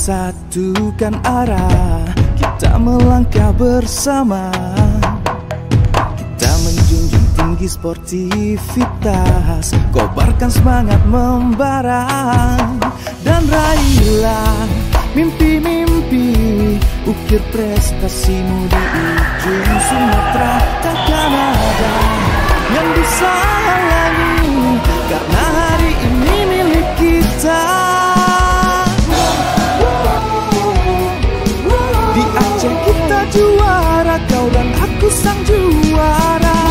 satukan arah, kita melangkah bersama. Kita menjunjung tinggi sportivitas, kobarkan semangat membara, dan raihlah mimpi-mimpi, ukir prestasimu di ujung Sumatera. Takkan ada yang bisa halangi, karena hari ini milik kita. Di Aceh kita juara, kau dan aku sang juara.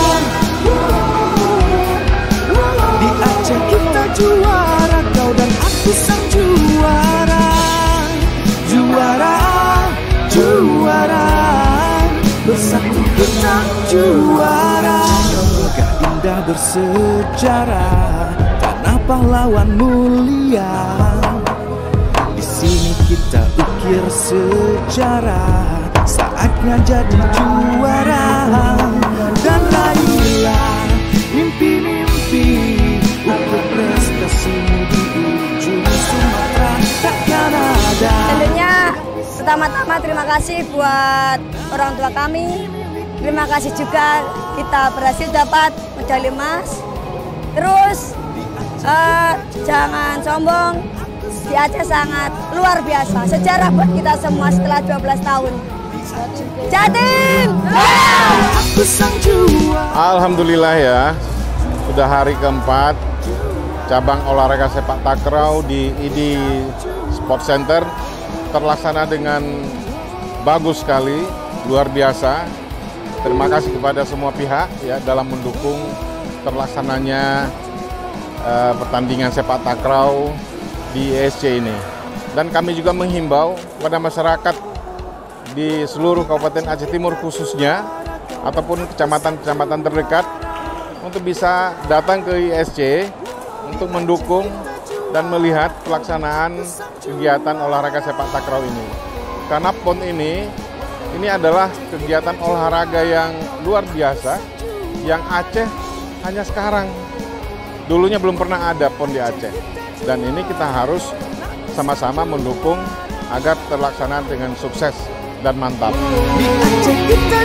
Di Aceh kita juara, kau dan aku sang juara. Juara, juara, bersatu kita juara. Megah indah bersejarah, tanah pahlawan mulia. Di sini kita ukir sejarah, saatnya jadi juara. Dan raihlah mimpi-mimpi, ukir prestasimu di ujung Sumatera. Takkan ada. Tentunya pertama-tama terima kasih buat orang tua kami. Terima kasih juga kita berhasil dapat medali emas. Terus jangan sombong, di Aceh sangat luar biasa. Sejarah buat kita semua setelah 12 tahun. Jatim! Alhamdulillah ya, sudah hari keempat cabang olahraga sepak takraw di ID Sport Center terlaksana dengan bagus sekali, luar biasa. Terima kasih kepada semua pihak ya dalam mendukung terlaksananya pertandingan sepak takraw di ISC ini. Dan kami juga menghimbau kepada masyarakat di seluruh Kabupaten Aceh Timur khususnya ataupun kecamatan-kecamatan terdekat untuk bisa datang ke ISC untuk mendukung dan melihat pelaksanaan kegiatan olahraga sepak takraw ini. Karena PON ini adalah kegiatan olahraga yang luar biasa yang Aceh hanya sekarang. Dulunya belum pernah ada PON di Aceh. Dan ini kita harus sama-sama mendukung agar terlaksana dengan sukses dan mantap. Di Aceh kita